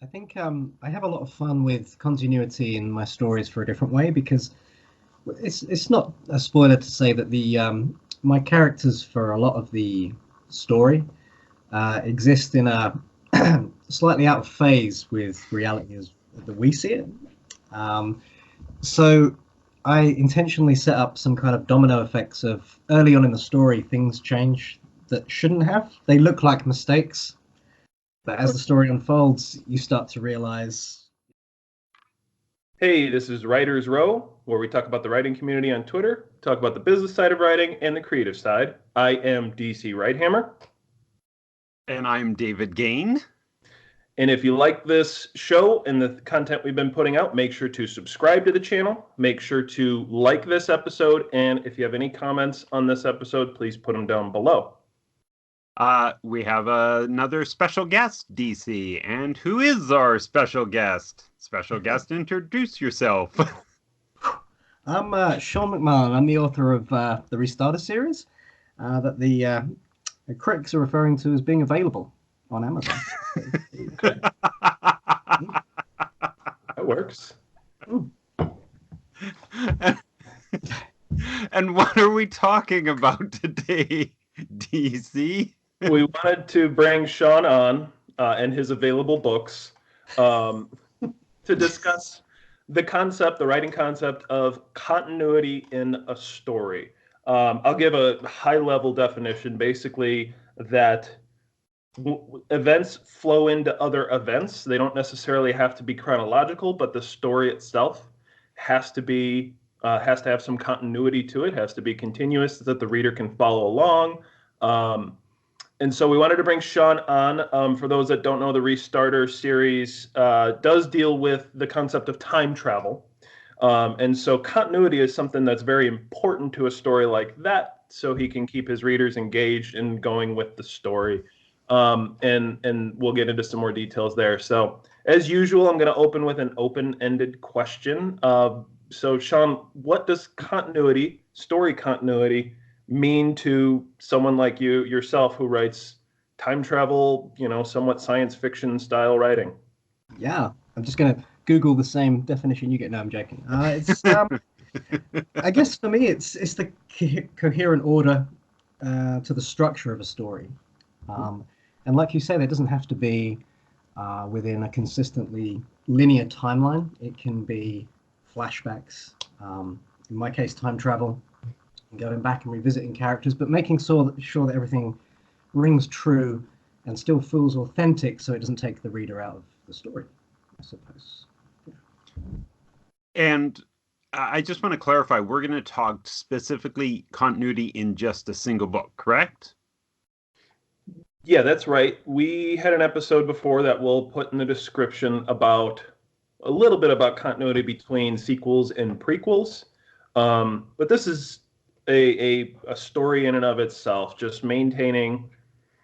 I think I have a lot of fun with continuity in my stories for a different way because it's not a spoiler to say that the my characters for a lot of the story exist in a slightly out of phase with reality as that we see it. Um, so I intentionally set up some kind of domino effects of early on in the story things change that shouldn't have. They look like mistakes, but as the story unfolds, you start to realize. Hey, this is Writers Row, where we talk about the writing community on Twitter, talk about the business side of writing and the creative side. I am DC Wright-Hammer. And I'm David Gane. And if you like this show and the content we've been putting out, make sure to subscribe to the channel. Make sure to like this episode. And if you have any comments on this episode, please put them down below. We have another special guest, DC. And who is our special guest? Special guest, introduce yourself. I'm Sean McMahon. I'm the author of the Restarter series that the critics are referring to as being available on Amazon. That works. And what are we talking about today, DC? We wanted to bring Sean on and his available books to discuss the writing concept of continuity in a story. I'll give a high-level definition, basically that events flow into other events. They don't necessarily have to be chronological, but the story itself has to have some continuity to it, has to be continuous so that the reader can follow along. And so we wanted to bring Sean on. For those that don't know, the Restarter series does deal with the concept of time travel. And so continuity is something that's very important to a story like that, so he can keep his readers engaged and going with the story. And we'll get into some more details there. So as usual, I'm going to open with an open-ended question. So Sean, what does story continuity, mean to someone like yourself who writes time travel, somewhat science fiction style writing? Yeah, I'm just going to Google the same definition you get. No, I'm joking. I guess for me, it's the coherent order to the structure of a story. And like you say, there doesn't have to be within a consistently linear timeline. It can be flashbacks. In my case, time travel, going back and revisiting characters, but making sure that everything rings true and still feels authentic, so it doesn't take the reader out of the story, I suppose. Yeah. And I just want to clarify, we're going to talk specifically continuity in just a single book, correct? Yeah, that's right. We had an episode before that we'll put in the description about a little bit about continuity between sequels and prequels. But this is a story in and of itself, just maintaining,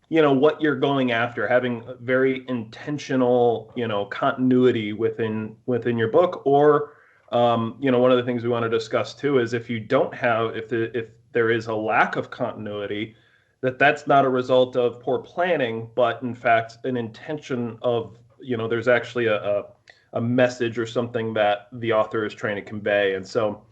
what you're going after, having very intentional, continuity within your book. Or, one of the things we want to discuss too is if there is a lack of continuity, that's not a result of poor planning, but in fact an intention of, there's actually a message or something that the author is trying to convey. And so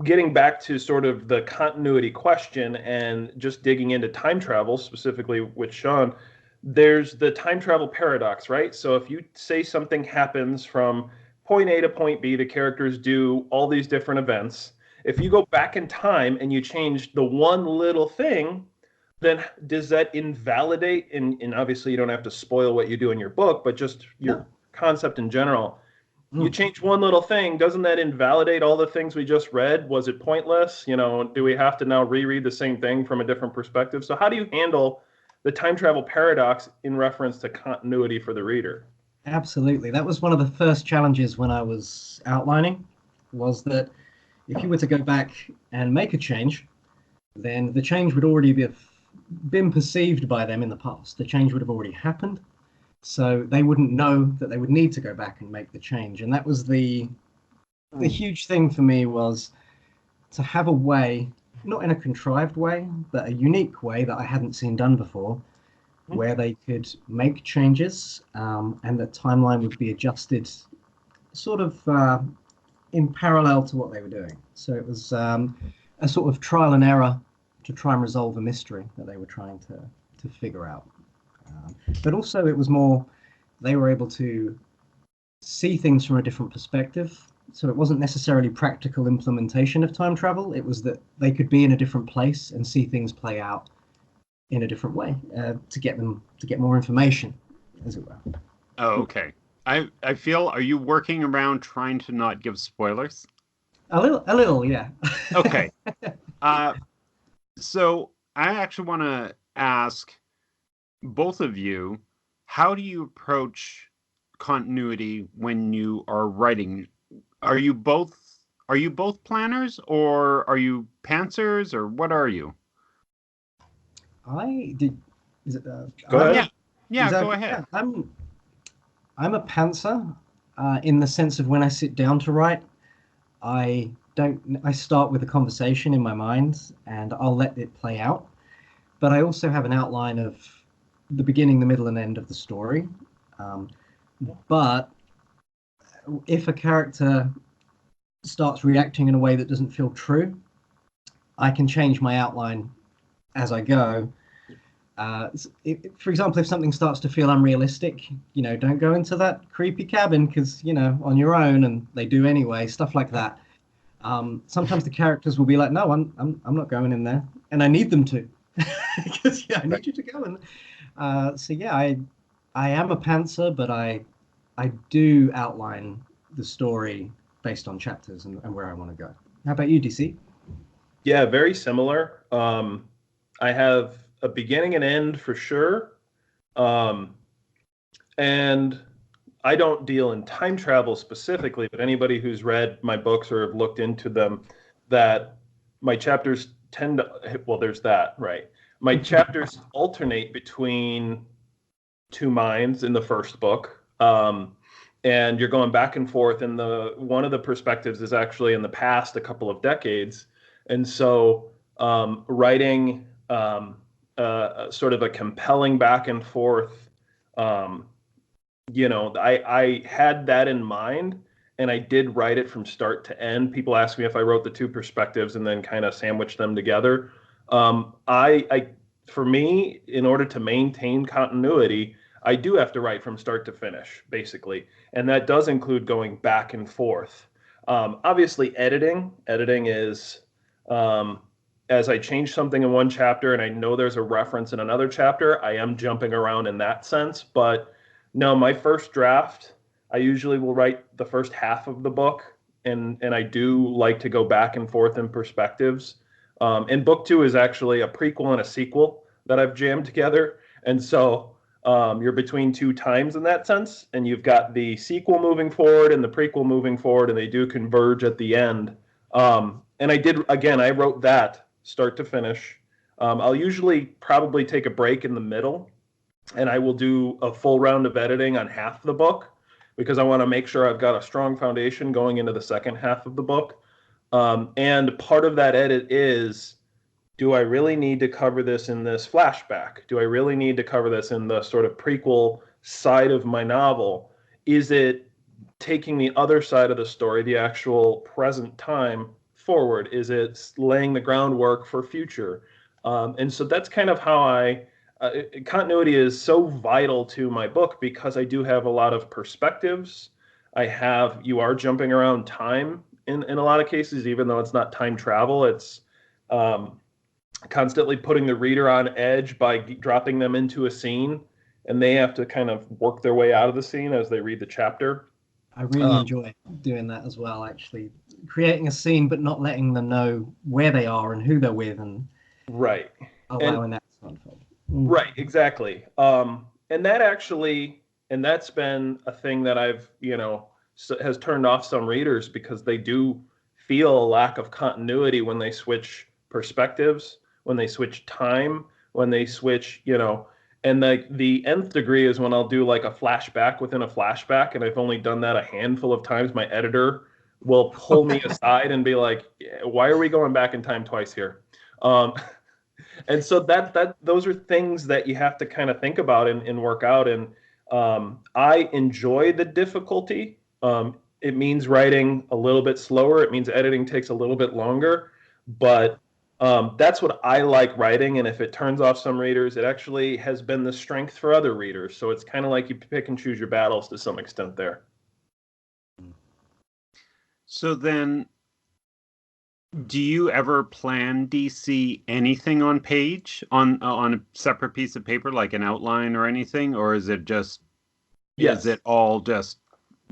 getting back to sort of the continuity question and just digging into time travel, specifically with Sean, there's the time travel paradox, right? So if you say something happens from point A to point B, the characters do all these different events. If you go back in time and you change the one little thing, then does that invalidate, and obviously you don't have to spoil what you do in your book, but just your concept in general. You change one little thing, doesn't that invalidate all the things we just read? Was it pointless? Do we have to now reread the same thing from a different perspective? So how do you handle the time travel paradox in reference to continuity for the reader? Absolutely. That was one of the first challenges when I was outlining, was that if you were to go back and make a change, then the change would already been perceived by them in the past. The change would have already happened. So they wouldn't know that they would need to go back and make the change. And that was the huge thing for me, was to have a way, not in a contrived way, but a unique way that I hadn't seen done before, where they could make changes, and the timeline would be adjusted sort of in parallel to what they were doing. So it was a sort of trial and error to try and resolve a mystery that they were trying to figure out. But also it was more, they were able to see things from a different perspective. So it wasn't necessarily practical implementation of time travel. It was that they could be in a different place and see things play out in a different way to get more information, as it were. Oh, okay. I feel, are you working around trying to not give spoilers? A little, yeah. Okay. So I actually want to ask both of you, how do you approach continuity when you are writing? Are you both planners, or are you pantsers, or what are you? Is it, Go ahead. Yeah, go ahead. Yeah, I'm a pantser in the sense of when I sit down to write, I start with a conversation in my mind and I'll let it play out. But I also have an outline of the beginning, the middle, and end of the story. But if a character starts reacting in a way that doesn't feel true, I can change my outline as I go. For example, if something starts to feel unrealistic, don't go into that creepy cabin because, on your own, and they do anyway, stuff like that. Sometimes the characters will be like, no, I'm not going in there, and I need them to, because I need you to go. And so yeah, I am a pantser, but I do outline the story based on chapters and where I want to go. How about you, DC? Yeah, very similar. I have a beginning and end for sure. And I don't deal in time travel specifically, but anybody who's read my books or have looked into them, that my chapters tend to, well, there's that, right? My chapters alternate between two minds in the first book. And you're going back and forth, and one of the perspectives is actually in the past a couple of decades. And so writing sort of a compelling back and forth, I had that in mind, and I did write it from start to end. People ask me if I wrote the two perspectives and then kind of sandwiched them together. For me, in order to maintain continuity, I do have to write from start to finish, basically. And that does include going back and forth. Obviously, editing is, as I change something in one chapter and I know there's a reference in another chapter, I am jumping around in that sense. But no, my first draft, I usually will write the first half of the book. And I do like to go back and forth in perspectives. And book 2 is actually a prequel and a sequel that I've jammed together. And so you're between two times in that sense, and you've got the sequel moving forward and the prequel moving forward, and they do converge at the end. And I wrote that start to finish. I'll usually probably take a break in the middle, and I will do a full round of editing on half the book because I want to make sure I've got a strong foundation going into the second half of the book. And part of that edit is, do I really need to cover this in this flashback? Do I really need to cover this in the sort of prequel side of my novel? Is it taking the other side of the story, the actual present time, forward? Is it laying the groundwork for future? And so that's kind of how continuity is so vital to my book, because I do have a lot of perspectives. You are jumping around time in a lot of cases, even though it's not time travel. It's constantly putting the reader on edge by dropping them into a scene, and they have to kind of work their way out of the scene as they read the chapter. I really enjoy doing that as well, actually. Creating a scene, but not letting them know where they are and who they're with, and allowing that to unfold. Right, exactly. And that's been a thing that has turned off some readers, because they do feel a lack of continuity when they switch perspectives, when they switch time, when they switch, and the nth degree is when I'll do like a flashback within a flashback, and I've only done that a handful of times. My editor will pull me aside and be like, why are we going back in time twice here? And so that those are things that you have to kind of think about and work out. And I enjoy the difficulty. It means writing a little bit slower. It means editing takes a little bit longer, but that's what I like writing. And if it turns off some readers, it actually has been the strength for other readers. So it's kind of like you pick and choose your battles to some extent there. So then, do you ever plan DC anything on page on a separate piece of paper, like an outline or anything, or is it just Yes. is it all just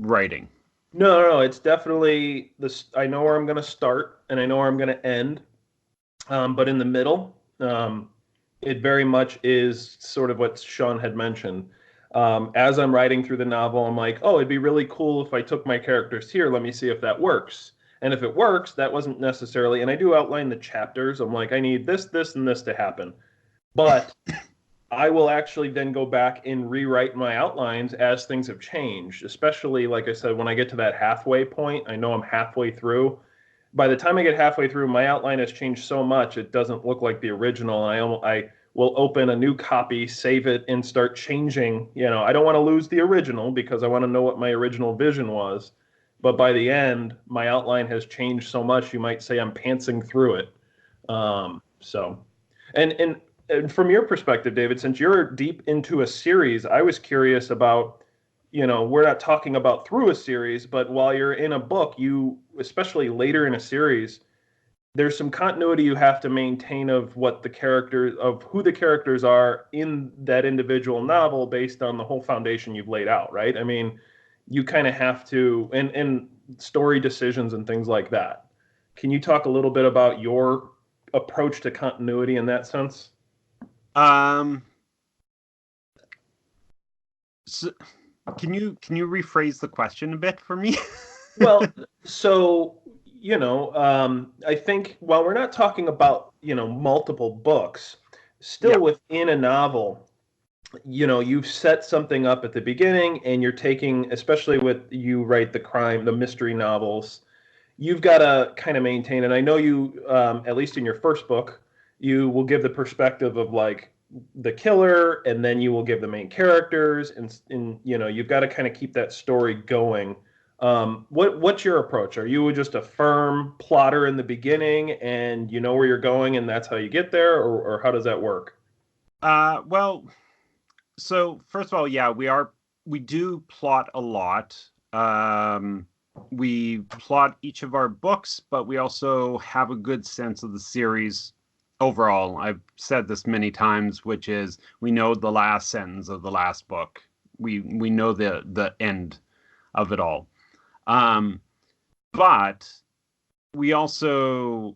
writing? No. It's definitely this. I know where I'm going to start and I know where I'm going to end. But in the middle, it very much is sort of what Sean had mentioned. As I'm writing through the novel, I'm like, oh, it'd be really cool if I took my characters here. Let me see if that works. And if it works, that wasn't necessarily, and I do outline the chapters. I'm like, I need this, this, and this to happen. But I will actually then go back and rewrite my outlines as things have changed, especially, like I said, when I get to that halfway point, I know I'm halfway through. By the time I get halfway through, my outline has changed so much, it doesn't look like the original. And I will open a new copy, save it, and start changing. I don't want to lose the original because I want to know what my original vision was. But by the end, my outline has changed so much, you might say I'm pantsing through it. So, and from your perspective, David, since you're deep into a series, I was curious about, we're not talking about through a series, but while you're in a book, especially later in a series, there's some continuity you have to maintain of who the characters are in that individual novel based on the whole foundation you've laid out, right? I mean, you kind of have to, and story decisions and things like that. Can you talk a little bit about your approach to continuity in that sense? So, can you rephrase the question a bit for me? Well, so, I think while we're not talking about, multiple books, still within a novel, you've set something up at the beginning and you're taking, especially you write the mystery novels, you've got to kind of maintain, and I know you, at least in your first book, you will give the perspective of like the killer, and then you will give the main characters, and you've got to kind of keep that story going. What's your approach? Are you just a firm plotter in the beginning and you know where you're going and that's how you get there, or how does that work? Well, so first of all, yeah, we do plot a lot. We plot each of our books, but we also have a good sense of the series overall. I've said this many times, which is we know the last sentence of the last book. We know the end of it all. But we also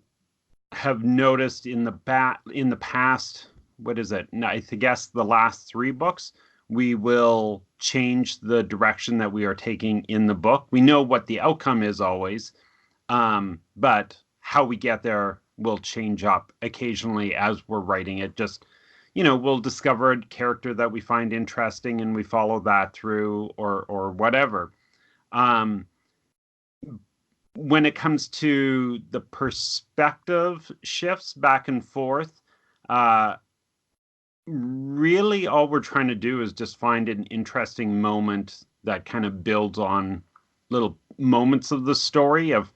have noticed in the past, what is it? I guess the last 3 books, we will change the direction that we are taking in the book. We know what the outcome is always, but how we get there will change up occasionally as we're writing it. Just, we'll discover a character that we find interesting and we follow that through, or whatever. When it comes to the perspective shifts back and forth, really all we're trying to do is just find an interesting moment that kind of builds on little moments of the story of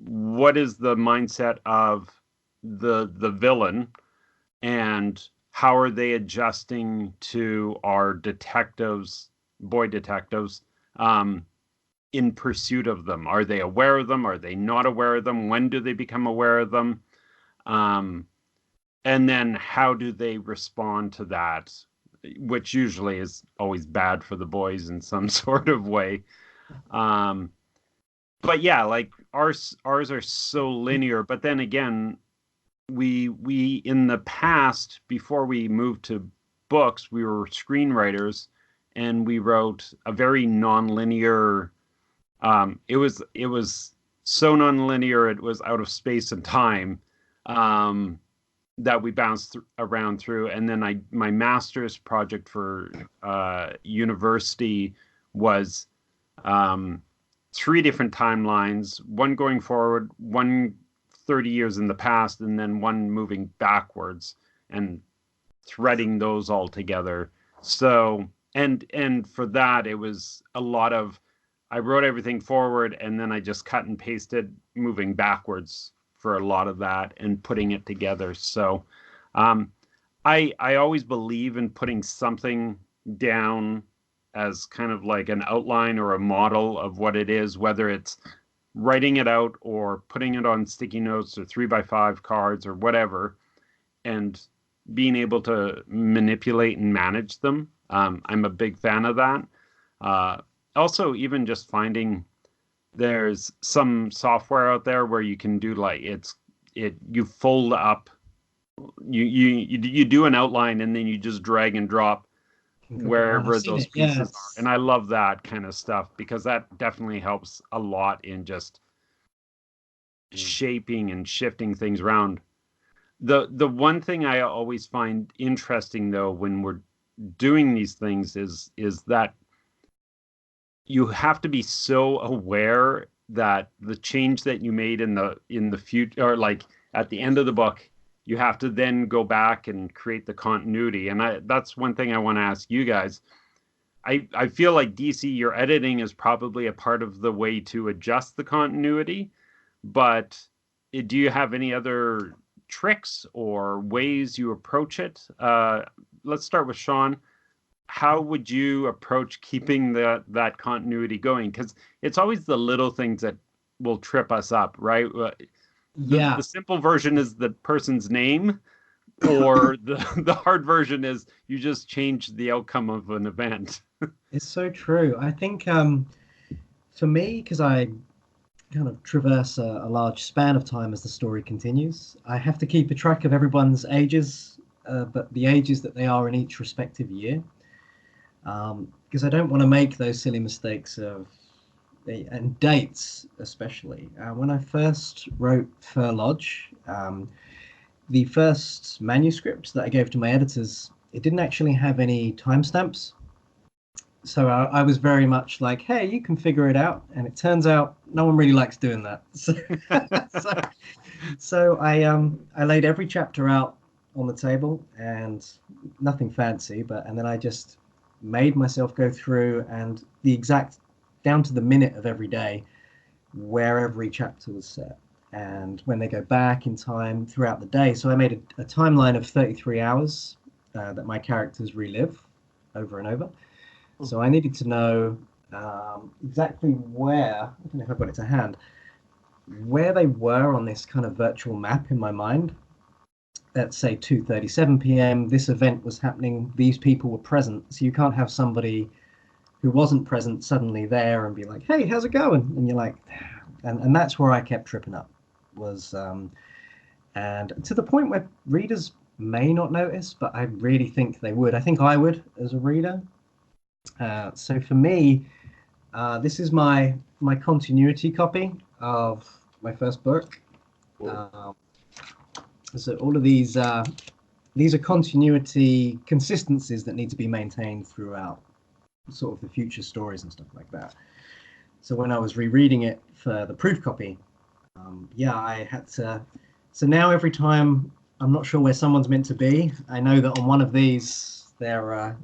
what is the mindset of the villain and how are they adjusting to our boy detectives, in pursuit of them. Are they aware of them? Are they not aware of them? When do they become aware of them? And then how do they respond to that, which usually is always bad for the boys in some sort of way. But yeah, like ours are so linear. But then again, we in the past, before we moved to books, we were screenwriters, and we wrote a very non-linear. It was so non-linear, it was out of space and time. That we bounced around through, and then my master's project for university was 3 different timelines, one going forward, one 30 years in the past and then one moving backwards and threading those all together. So, and for that, it was a lot of, I wrote everything forward and then I just cut and pasted moving backwards for a lot of that and putting it together. So I always believe in putting something down as kind of like an outline or a model of what it is, whether it's writing it out or putting it on sticky notes or 3x5 cards or whatever, and being able to manipulate and manage them. I'm a big fan of that. Also, even just finding there's some software out there where you can do like you fold up, you do an outline and then you just drag and drop wherever those pieces are. And I love that kind of stuff because that definitely helps a lot in just shaping and shifting things around. The one thing I always find interesting though when we're doing these things is that you have to be so aware that the change that you made in the future, or like at the end of the book, you have to then go back and create the continuity. And that's one thing I want to ask you guys. I feel like DC, your editing is probably a part of the way to adjust the continuity, but do you have any other tricks or ways you approach it? Let's start with Sean. How would you approach keeping that continuity going? Because it's always the little things that will trip us up, right? The simple version is the person's name, or the hard version is you just change the outcome of an event. It's so true. I think for me, because I kind of traverse a large span of time as the story continues, I have to keep a track of everyone's ages, but the ages that they are in each respective year. Because I don't want to make those silly mistakes and dates especially. When I first wrote Fur Lodge, the first manuscript that I gave to my editors, it didn't actually have any timestamps. So I was very much like, hey, you can figure it out. And it turns out no one really likes doing that. So I laid every chapter out on the table, and nothing fancy, and then I just made myself go through and the exact, down to the minute of every day, where every chapter was set. And when they go back in time throughout the day. So I made a timeline of 33 hours that my characters relive over and over. So I needed to know exactly where, I don't know if I've got it to hand, where they were on this kind of virtual map in my mind. At say 2:37 p.m. this event was happening, these people were present, so you can't have somebody who wasn't present suddenly there and be like, hey, how's it going? And you're like, and that's where I kept tripping up, was and to the point where readers may not notice, but I really think they would. I think I would as a reader. So for me, this is my continuity copy of my first book. So all of these are continuity consistencies that need to be maintained throughout sort of the future stories and stuff like that. So when I was rereading it for the proof copy, I had to. So now every time I'm not sure where someone's meant to be, I know that on one of these they're. Are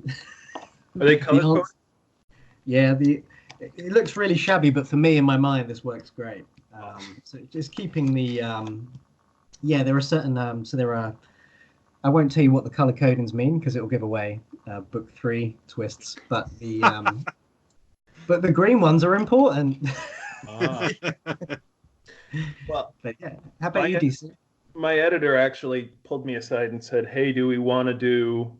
they color? Yeah, it looks really shabby, but for me in my mind this works great. So just keeping the. There are certain, I won't tell you what the color codings mean because it will give away book 3 twists, but but the green ones are important. Well, but yeah, how about you, DC? My editor actually pulled me aside and said, hey, do we want to do,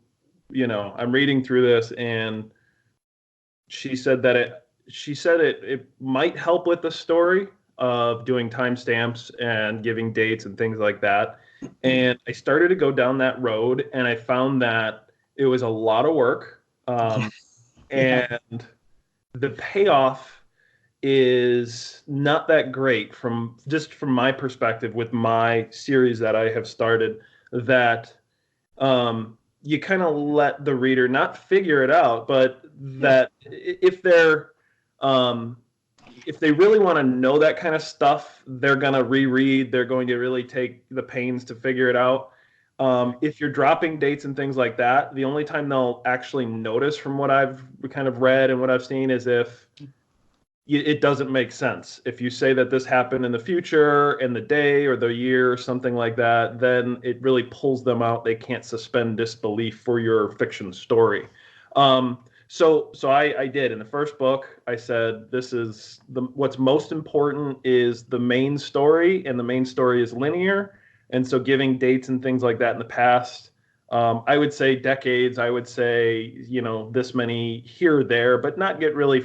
I'm reading through this, and she said that it might help with the story of doing timestamps and giving dates and things like that. And I started to go down that road, and I found that it was a lot of work. And the payoff is not that great from my perspective with my series that I have started, that you kind of let the reader not figure it out, but that if they're if they really want to know that kind of stuff, they're going to reread. They're going to really take the pains to figure it out. If you're dropping dates and things like that, the only time they'll actually notice from what I've kind of read and what I've seen is if it doesn't make sense. If you say that this happened in the future, in the day or the year or something like that, then it really pulls them out. They can't suspend disbelief for your fiction story. So I did in the first book. I said this is what's most important is the main story, and the main story is linear. And so giving dates and things like that in the past, I would say decades. I would say this many here or there, but not get really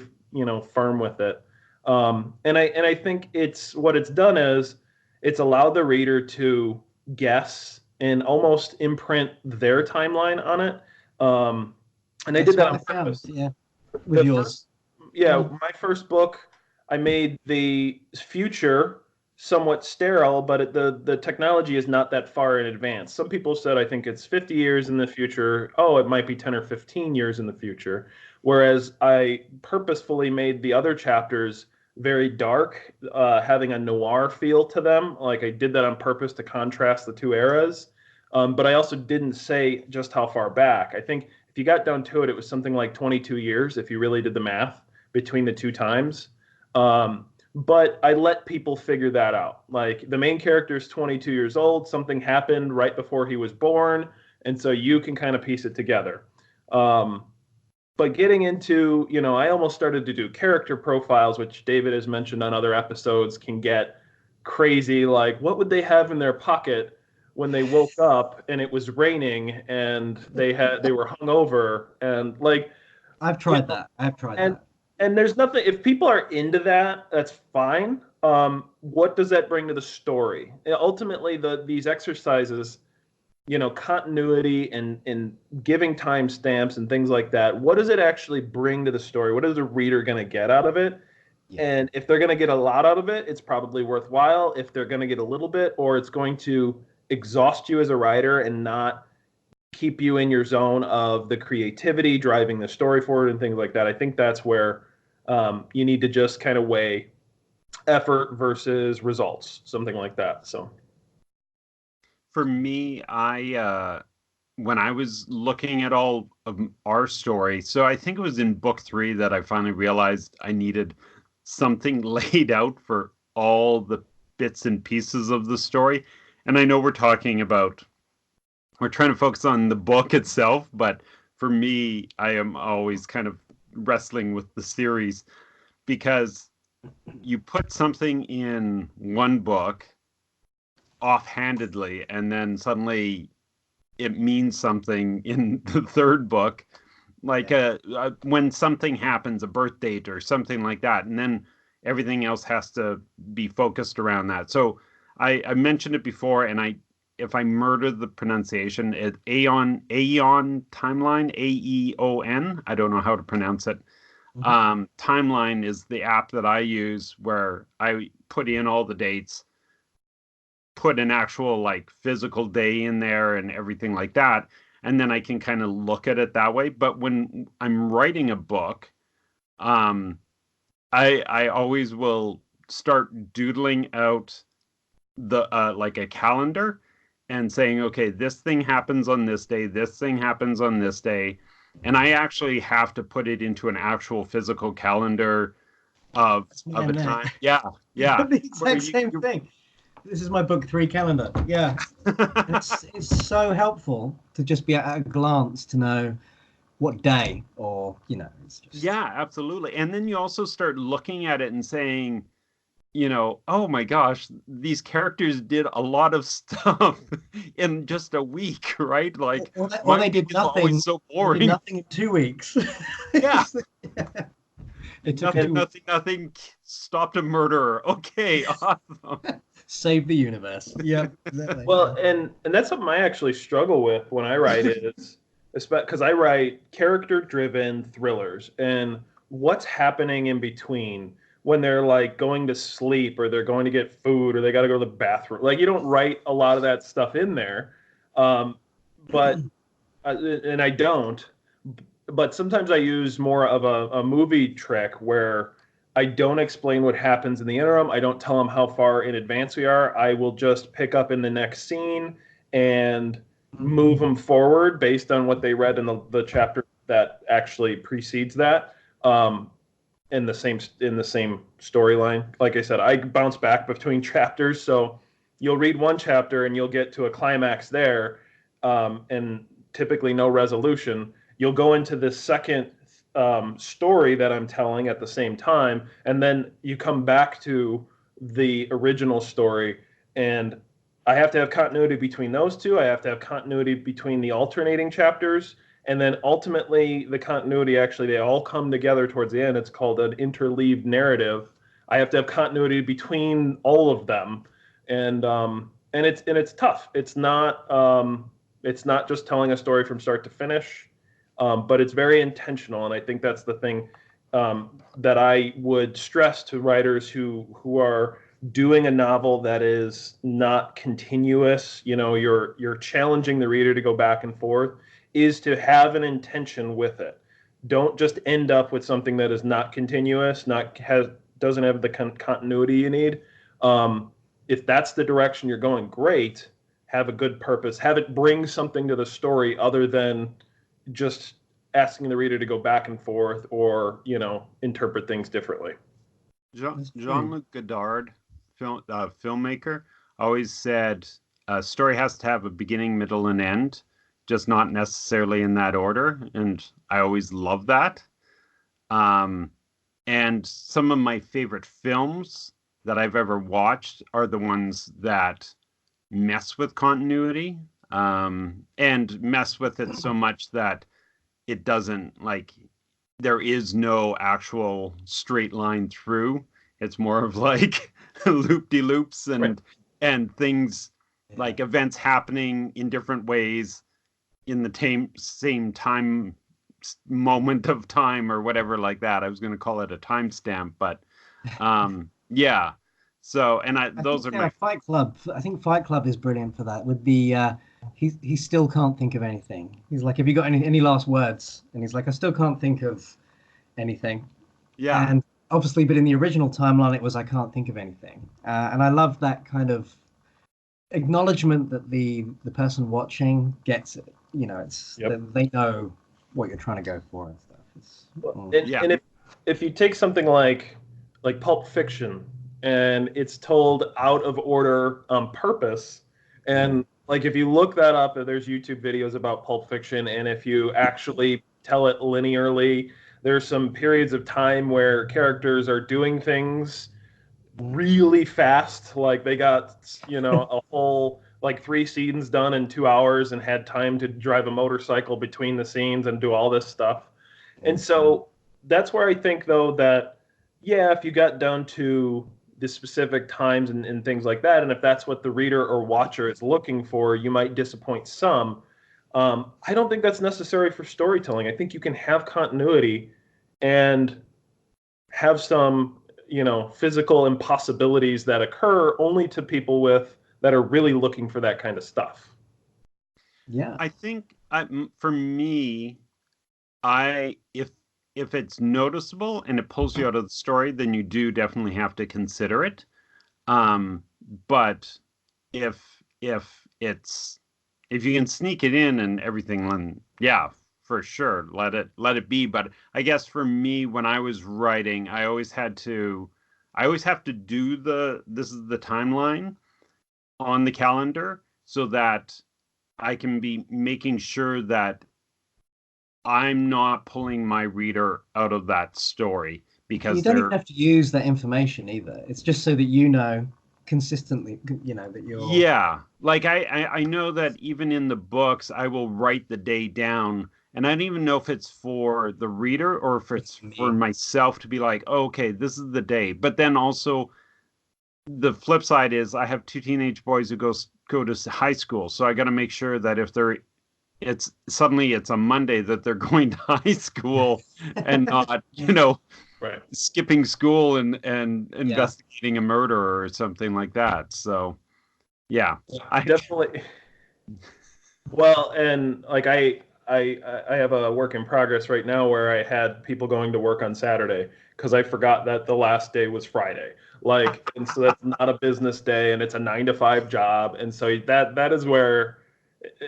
firm with it. And I think what it's done is it's allowed the reader to guess and almost imprint their timeline on it. And I did that on purpose. Yeah, with yours. My first book, I made the future somewhat sterile, but the technology is not that far in advance. Some people said, I think it's 50 years in the future. Oh, it might be 10 or 15 years in the future. Whereas I purposefully made the other chapters very dark, having a noir feel to them. Like I did that on purpose to contrast the two eras. But I also didn't say just how far back. I think if you got down to it, it was something like 22 years, if you really did the math between the two times. But I let people figure that out. Like the main character is 22 years old. Something happened right before he was born. And so you can kind of piece it together. But getting into, I almost started to do character profiles, which David has mentioned on other episodes, can get crazy. Like, what would they have in their pocket when they woke up and it was raining and they were hungover and like. I've tried that. And there's nothing. If people are into that, that's fine. What does that bring to the story? Ultimately, these exercises, continuity and giving timestamps and things like that, what does it actually bring to the story? What is the reader going to get out of it? Yeah. And if they're going to get a lot out of it, it's probably worthwhile. If they're going to get a little bit, or it's going to exhaust you as a writer and not keep you in your zone of the creativity, driving the story forward and things like that, I think that's where you need to just kind of weigh effort versus results, something like that. So. For me, when I was looking at all of our story, so I think it was in book 3 that I finally realized I needed something laid out for all the bits and pieces of the story. And I know we're trying to focus on the book itself, but for me, I am always kind of wrestling with the series, because you put something in one book offhandedly, and then suddenly it means something in the third book, like when something happens, a birth date or something like that, and then everything else has to be focused around that. So I mentioned it before, and if I murder the pronunciation, Aeon Timeline, Aeon, I don't know how to pronounce it. Mm-hmm. Timeline is the app that I use, where I put in all the dates, put an actual like physical day in there and everything like that, and then I can kind of look at it that way. But when I'm writing a book, I always will start doodling out the like a calendar and saying, okay, this thing happens on this day, this thing happens on this day, and I actually have to put it into an actual physical calendar of a time. Yeah. The exact same thing. This is my book 3 calendar. Yeah. it's so helpful to just be at a glance to know what day, or it's just... Yeah, absolutely. And then you also start looking at it and saying, oh my gosh, these characters did a lot of stuff in just a week, right? Like, or they did nothing. So boring. They did nothing in 2 weeks. Yeah. It took nothing stopped a murderer. Okay, awesome. Save the universe. Yeah, exactly. Well, and that's something I actually struggle with when I write it, because I write character-driven thrillers, and what's happening in between when they're like going to sleep, or they're going to get food, or they got to go to the bathroom. Like, you don't write a lot of that stuff in there, but and I don't. But sometimes I use more of a movie trick where I don't explain what happens in the interim. I don't tell them how far in advance we are. I will just pick up in the next scene and move them forward based on what they read in the chapter that actually precedes that. In the same storyline. Like I said, I bounce back between chapters, so you'll read one chapter and you'll get to a climax there, and typically no resolution. You'll go into this second story that I'm telling at the same time, and then you come back to the original story, and I have to have continuity between those two. I have to have continuity between the alternating chapters, and then ultimately the continuity, actually they all come together towards the end. It's called an interleaved narrative. I have to have continuity between all of them, and it's tough. It's not just telling a story from start to finish, but it's very intentional, and I think that's the thing that I would stress to writers who are doing a novel that is not continuous. You know, you're challenging the reader to go back and forth, is to have an intention with it. Don't just end up with something that is not continuous, doesn't have the continuity you need. If that's the direction you're going, great. Have a good purpose. Have it bring something to the story other than just asking the reader to go back and forth or, interpret things differently. JeanLuc Godard, filmmaker, always said a story has to have a beginning, middle, and end, just not necessarily in that order. And I always love that. And some of my favorite films that I've ever watched are the ones that mess with continuity, and mess with it so much that it doesn't, there is no actual straight line through. It's more of like loop-de-loops and Right. and things, like events happening in different ways in the same time moment of time or whatever, like that. I was going to call it a timestamp, but yeah. So, and those are my Fight Club. I think Fight Club is brilliant for that. With the he still can't think of anything. He's like, "Have you got any last words?" And he's like, "I still can't think of anything." yeah. And obviously, but in the original timeline, it was, "I can't think of anything." And I love that kind of acknowledgement that the person watching gets it. It's they know what you're trying to go for and stuff. Yeah. And if you take something like Pulp Fiction, and it's told out of order on purpose, and if you look that up, there's YouTube videos about Pulp Fiction, and if you actually tell it linearly, there's some periods of time where characters are doing things really fast, like they got a whole 3 scenes done in 2 hours and had time to drive a motorcycle between the scenes and do all this stuff. And so that's where I think, though, that if you got down to the specific times and things like that, and if that's what the reader or watcher is looking for, you might disappoint some. I don't think that's necessary for storytelling. I think you can have continuity and have some physical impossibilities that occur only to people that are really looking for that kind of stuff. Yeah, I think for me, if it's noticeable and it pulls you out of the story, then you do definitely have to consider it. But if you can sneak it in and everything, then yeah, for sure, let it be. But I guess for me, when I was writing, I always have to do this is the timeline on the calendar, so that I can be making sure that I'm not pulling my reader out of that story, because you don't even have to use that information either. It's just so that consistently, that you're... Yeah, I know that even in the books, I will write the day down, and I don't even know if it's for the reader or if it's for myself to be like, oh, okay, this is the day. But then also, the flip side is I have 2 teenage boys who go to high school, so I got to make sure that if it's a Monday, that they're going to high school and not, Right. skipping school and investigating a murder or something like that. So, yeah, definitely. Well, and I I have a work in progress right now where I had people going to work on Saturday because I forgot that the last day was Friday. Like, and so that's not a business day, and it's a 9 to 5 job, and so that is where,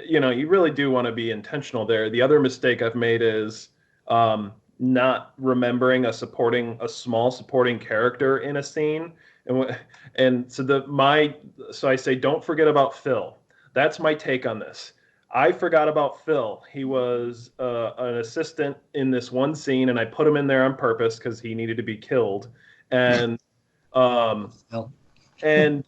you really do want to be intentional there. The other mistake I've made is not remembering a small supporting character in a scene, and so I say don't forget about Phil. That's my take on this. I forgot about Phil. He was an assistant in this one scene, and I put him in there on purpose because he needed to be killed, and Phil. and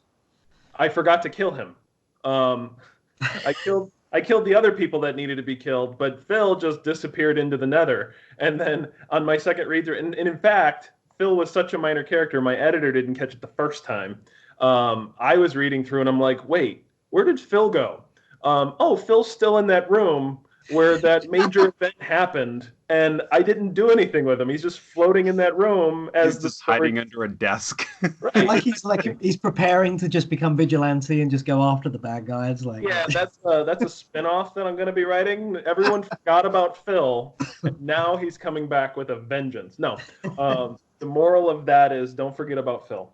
I forgot to kill him. I killed the other people that needed to be killed, but Phil just disappeared into the nether. And then on my second read through, and in fact, Phil was such a minor character, my editor didn't catch it the first time. I was reading through and I'm like, wait, where did Phil go? Oh, Phil's still in that room where that major event happened, and I didn't do anything with him. He's just floating in that room as he's just hiding under a desk. Right. Like he's preparing to just become vigilante and just go after the bad guys. Like, yeah, that's a spin-off that I'm going to be writing. Everyone forgot about Phil, and now he's coming back with a vengeance. No, the moral of that is don't forget about Phil.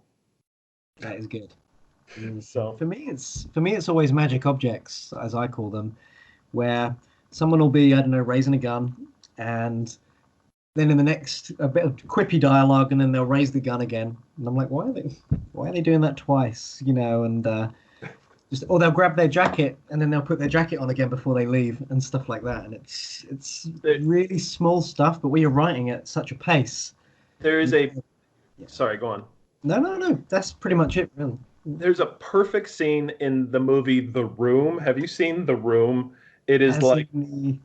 that is good. So For me, it's always magic objects, as I call them, where someone will be, I don't know, raising a gun, and then in the next a bit of quippy dialogue, and then they'll raise the gun again, and I'm like, why are they doing that twice? And or they'll grab their jacket and then they'll put their jacket on again before they leave and stuff like that, and it's really small stuff, but we are writing at such a pace. there is a. Sorry, go on. No, that's pretty much it, really. There's a perfect scene in the movie The Room. Have you seen The Room? It is As like in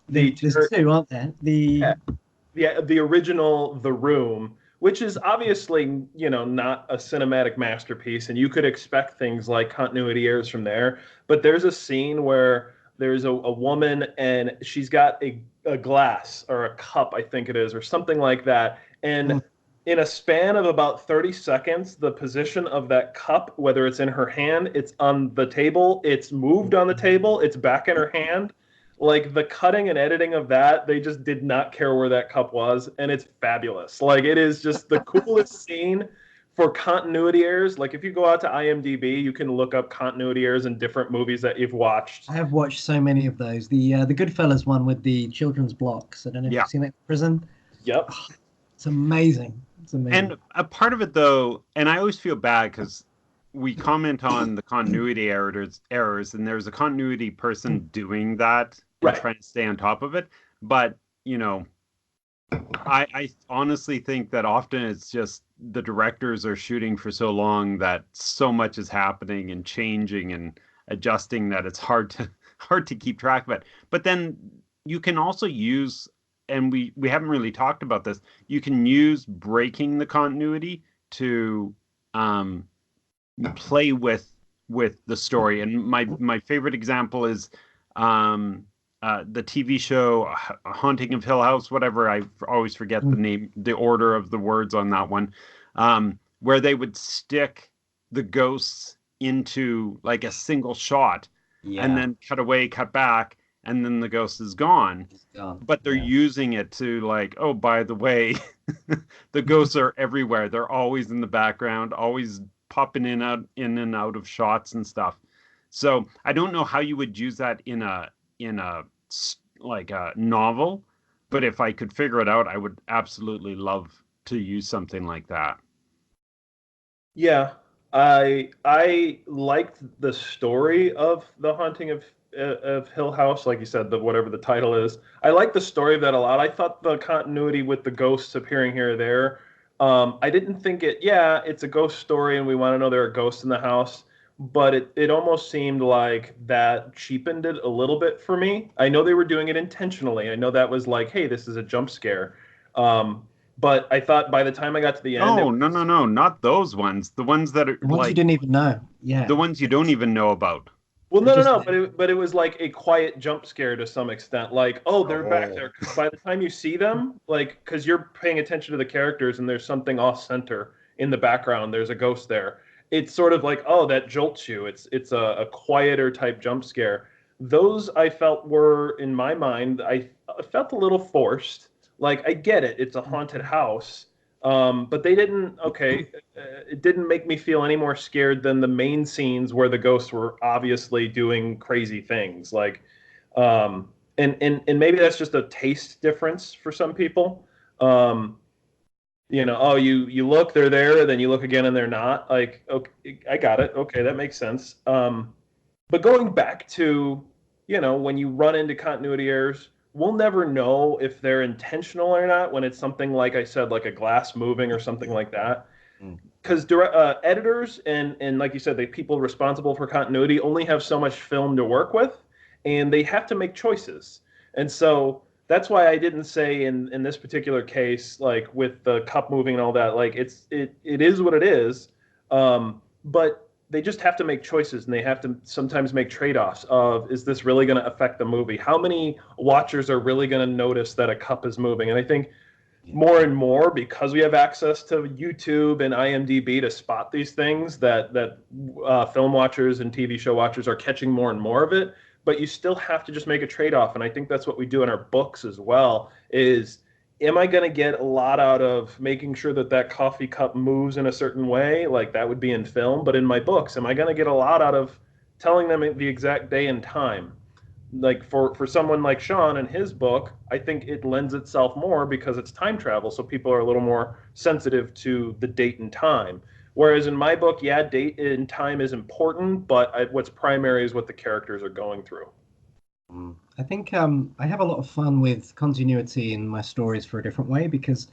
there's two, aren't there? the original The Room, which is obviously, not a cinematic masterpiece, and you could expect things like continuity errors from there. But there's a scene where there's a woman and she's got a glass or a cup, I think it is, or something like that. And in a span of about 30 seconds, the position of that cup, whether it's in her hand, it's on the table, it's moved on the table, it's back in her hand. Like the cutting and editing of that, they just did not care where that cup was, and it's fabulous. Like it is just the coolest scene for continuity errors. Like if you go out to IMDb, you can look up continuity errors in different movies that you've watched. I have watched so many of those. The Goodfellas one with the children's blocks. I don't know if you've seen that in prison. Yep. It's amazing. It's amazing. And a part of it, though, and I always feel bad because we comment on the continuity errors, and there's a continuity person doing that and trying to stay on top of it. But, I honestly think that often it's just the directors are shooting for so long that so much is happening and changing and adjusting that it's hard to keep track of it. But then you can also use, and we haven't really talked about this, you can use breaking the continuity to play with the story. And my favorite example is the TV show Haunting of Hill House, whatever. I always forget the name, the order of the words on that one, where they would stick the ghosts into like a single shot and then cut away, cut back, and then the ghost is gone. But they're using it to like, oh, by the way, the ghosts are everywhere. They're always in the background, always popping in and out of shots and stuff. So I don't know how you would use that in a like a novel, but if I could figure it out, I would absolutely love to use something like that. Yeah, I liked the story of The Haunting of Hill House, like you said, whatever the title is. I like the story of that a lot. I thought the continuity with the ghosts appearing here or there, I didn't think it's a ghost story and we want to know there are ghosts in the house, but it almost seemed like that cheapened it a little bit for me. I know they were doing it intentionally. I know that was like, hey, this is a jump scare. But I thought by the time I got to the end... No, not those ones. The ones that are the ones you didn't even know. Yeah. The ones you don't even know about. Well, no. But it was like a quiet jump scare to some extent. Like, oh, they're back there. 'Cause by the time you see them, like, because you're paying attention to the characters and there's something off center in the background. There's a ghost there. It's sort of like, oh, that jolts you. It's a quieter type jump scare. those I felt were, in my mind, I felt a little forced. Like, I get it, it's a haunted house, but they didn't. Okay, it didn't make me feel any more scared than the main scenes where the ghosts were obviously doing crazy things. Like, and maybe that's just a taste difference for some people. Um, oh, you look, they're there, then you look again and they're not. Like, okay, I got it. Okay, that makes sense. But going back to, when you run into continuity errors, we'll never know if they're intentional or not when it's something like I said, like a glass moving or something like that. Because editors and like you said, the people responsible for continuity only have so much film to work with, and they have to make choices. And so that's why I didn't say in this particular case, like with the cup moving and all that, like it is what it is. But they just have to make choices, and they have to sometimes make trade-offs of, is this really going to affect the movie? How many watchers are really going to notice that a cup is moving? And I think more and more, because we have access to YouTube and IMDb to spot these things, that film watchers and TV show watchers are catching more and more of it. But you still have to just make a trade-off, and I think that's what we do in our books as well, is, am I going to get a lot out of making sure that coffee cup moves in a certain way? Like that would be in film, but in my books, am I going to get a lot out of telling them the exact day and time? Like for someone like Sean and his book, I think it lends itself more because it's time travel, so people are a little more sensitive to the date and time. Whereas in my book, yeah, date and time is important, but what's primary is what the characters are going through. I think I have a lot of fun with continuity in my stories for a different way, because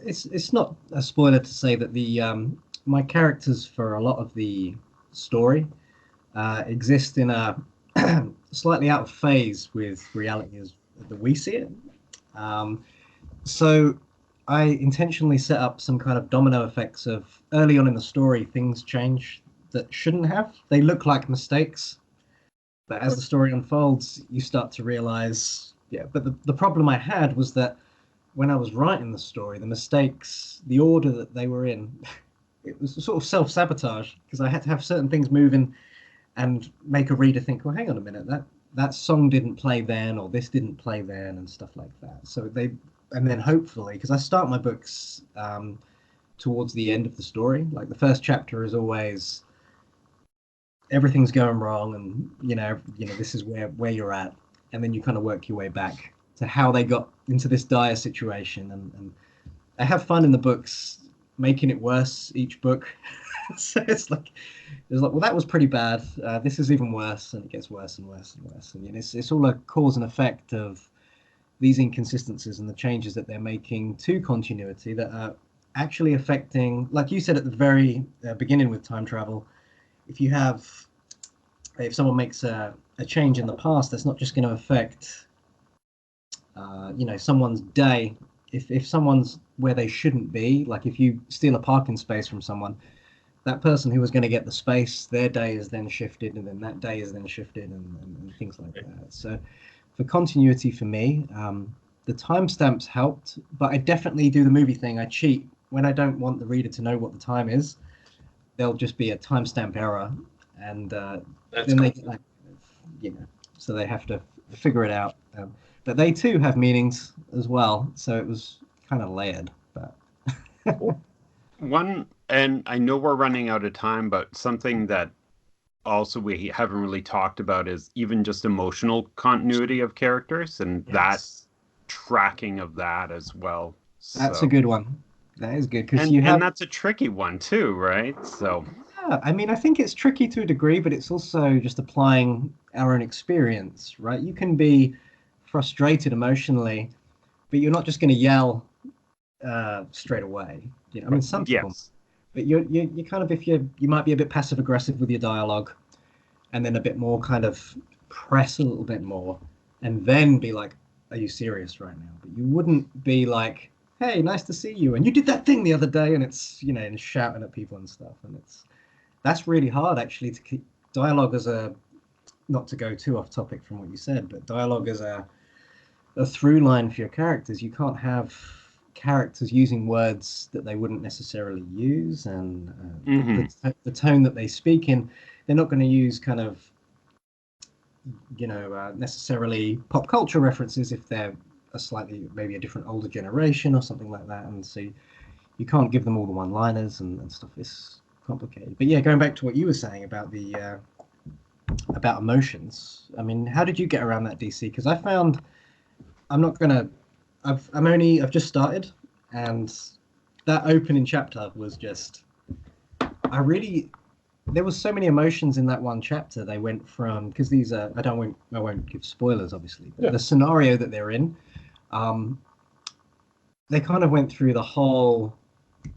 it's not a spoiler to say that the my characters for a lot of the story exist in a slightly out of phase with reality as that we see it. So I intentionally set up some kind of domino effects of early on in the story, things change that shouldn't have. They look like mistakes, but as the story unfolds, you start to realize, yeah. But the problem I had was that when I was writing the story, the mistakes, the order that they were in, it was sort of self-sabotage, because I had to have certain things moving and make a reader think, well, hang on a minute, that song didn't play then, or this didn't play then, and stuff like that. So and then hopefully, because I start my books towards the end of the story, like the first chapter is always everything's going wrong, and this is where you're at, and then you kind of work your way back to how they got into this dire situation, and I have fun in the books making it worse each book. So it's like, well, that was pretty bad. This is even worse, and it gets worse and worse and worse. And it's all a cause and effect of these inconsistencies and the changes that they're making to continuity that are actually affecting, like you said at the very beginning with time travel. If someone makes a change in the past, that's not just going to affect, someone's day. If someone's where they shouldn't be, like if you steal a parking space from someone, that person who was going to get the space, their day is then shifted, and then that day is then shifted, and things like that. So for continuity for me, the timestamps helped, but I definitely do the movie thing. I cheat when I don't want the reader to know what the time is. There'll just be a timestamp error, and then they, so they have to figure it out. But they too have meanings as well, so it was kind of layered. But one, and I know we're running out of time, but something that also we haven't really talked about is even just emotional continuity of characters, and that's tracking of that as well. That's a good one. That is good, because and that's a tricky one too, right? So yeah, I mean, I think it's tricky to a degree, but it's also just applying our own experience, right? You can be frustrated emotionally, but you're not just going to yell straight away. I mean, some people, but you kind of, if you might be a bit passive aggressive with your dialogue, and then a bit more kind of press a little bit more, and then be like, "Are you serious right now?" But you wouldn't be like, "Hey, nice to see you," and you did that thing the other day, and it's and shouting at people and stuff, and that's really hard actually to keep dialogue as a, not to go too off topic from what you said, but dialogue as a through line for your characters. You can't have characters using words that they wouldn't necessarily use, and the tone that they speak in, they're not going to use kind of necessarily pop culture references if they're maybe a different older generation or something like that, and so you can't give them all the one-liners and stuff. It's complicated. But yeah, going back to what you were saying about the about emotions. I mean, how did you get around that, DC? Because I found I've just started, and that opening chapter was just there was so many emotions in that one chapter. They went from, because these are I won't give spoilers obviously, but the scenario that they're in, they kind of went through the whole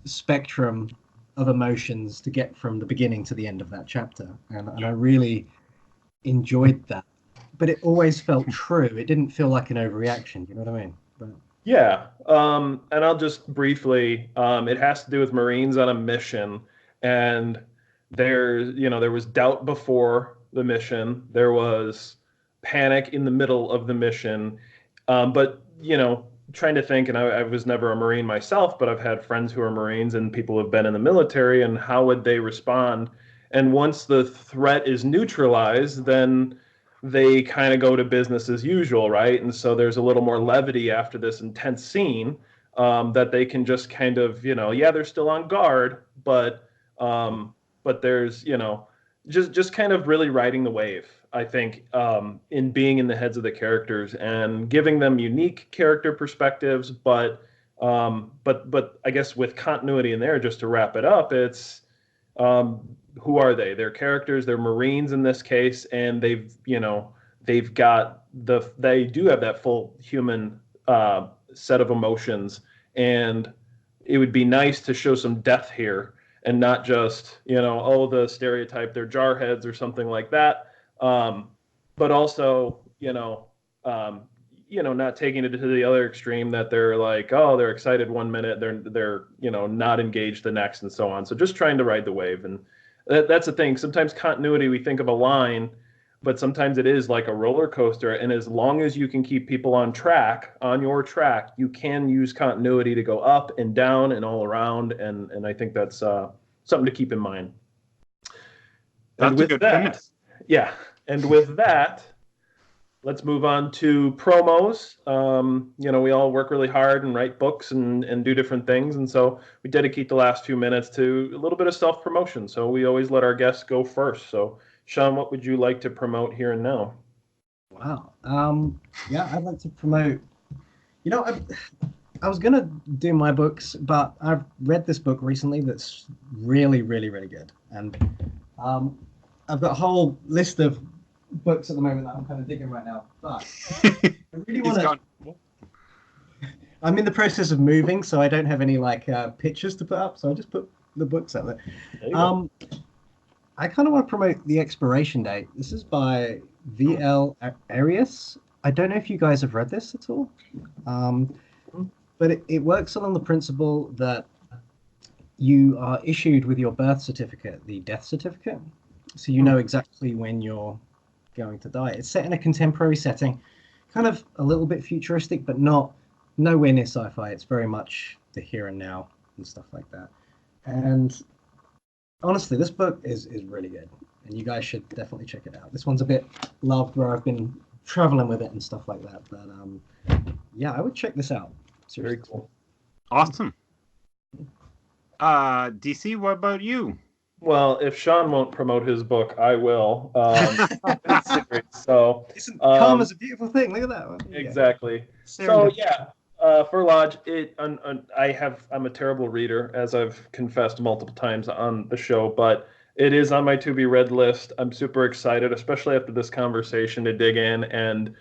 spectrum of emotions to get from the beginning to the end of that chapter, and I really enjoyed that. But it always felt true. It didn't feel like an overreaction. You know what I mean? But... Yeah. And I'll just briefly, it has to do with Marines on a mission, and there was doubt before the mission. There was panic in the middle of the mission. But, trying to think, and I was never a Marine myself, but I've had friends who are Marines and people who have been in the military, and how would they respond? And once the threat is neutralized, then they kind of go to business as usual, right? And so there's a little more levity after this intense scene, that they can just kind of, they're still on guard, but there's, just kind of really riding the wave, I think, in being in the heads of the characters and giving them unique character perspectives, but I guess with continuity in there, just to wrap it up, it's, who are they? They're characters. They're Marines in this case, and they do have that full human set of emotions, and it would be nice to show some depth here and not just the stereotype, they're jarheads or something like that, but also not taking it to the other extreme that they're like, oh, they're excited one minute, they're not engaged the next, and so on. So just trying to ride the wave. And that's the thing. Sometimes continuity, we think of a line, but sometimes it is like a roller coaster. And as long as you can keep people on your track, you can use continuity to go up and down and all around. And I think that's something to keep in mind. That's a good point. Yeah. And with that, let's move on to promos. We all work really hard and write books and do different things. And so we dedicate the last few minutes to a little bit of self-promotion. So we always let our guests go first. So Sean, what would you like to promote here and now? Wow. I'd like to promote, I was going to do my books, but I've read this book recently that's really, really, really good. And I've got a whole list of books at the moment that I'm kind of digging right now, but I really want to. I'm in the process of moving, so I don't have any pictures to put up, so I just put the books out there. I kind of want to promote The Expiration Date. This is by V.L. Arias. I don't know if you guys have read this at all, but it works along the principle that you are issued with your birth certificate, the death certificate, so you know exactly when you're going to die. It's set in a contemporary setting, kind of a little bit futuristic, but nowhere near sci-fi. It's very much the here and now and stuff like that. And honestly, this book is really good, and you guys should definitely check it out. This one's a bit loved, where I've been traveling with it and stuff like that. But I would check this out. Seriously. Very cool. Awesome. DC, what about you? Well, if Sean won't promote his book, I will. So, calm is a beautiful thing. Look at that one. Exactly. So for Lodge, I'm a terrible reader, as I've confessed multiple times on the show, but it is on my to be read list. I'm super excited, especially after this conversation, to dig in and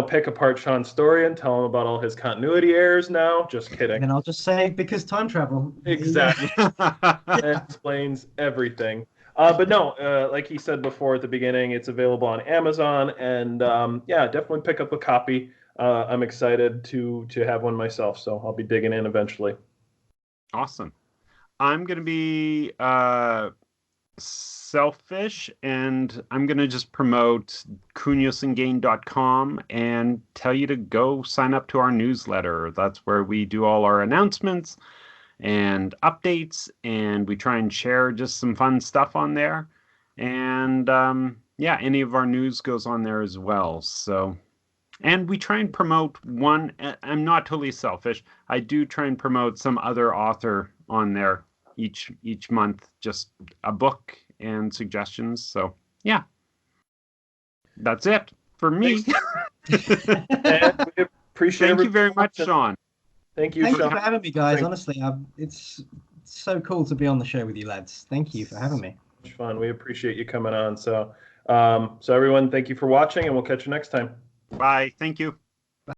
pick apart Sean's story and tell him about all his continuity errors now. Just kidding. And I'll just say, because time travel. Exactly. That explains everything. But no, like he said before at the beginning, it's available on Amazon, and definitely pick up a copy. I'm excited to have one myself, so I'll be digging in eventually. Awesome. I'm going to be selfish, and I'm going to just promote kunyosandgane.com and tell you to go sign up to our newsletter. That's where we do all our announcements and updates, and we try and share just some fun stuff on there. And yeah, any of our news goes on there as well. So, and we try and promote one. I'm not totally selfish. I do try and promote some other author on there each month, just a book and suggestions. So, yeah, that's it for me. And we appreciate Thank you very everybody much, watching. Sean. Thank you, Thank you Sean. for having me, guys. Thank- Honestly, it's so cool to be on the show with you, lads. Thank you for having me. Much fun. We appreciate you coming on. So everyone, thank you for watching, and we'll catch you next time. Bye. Thank you.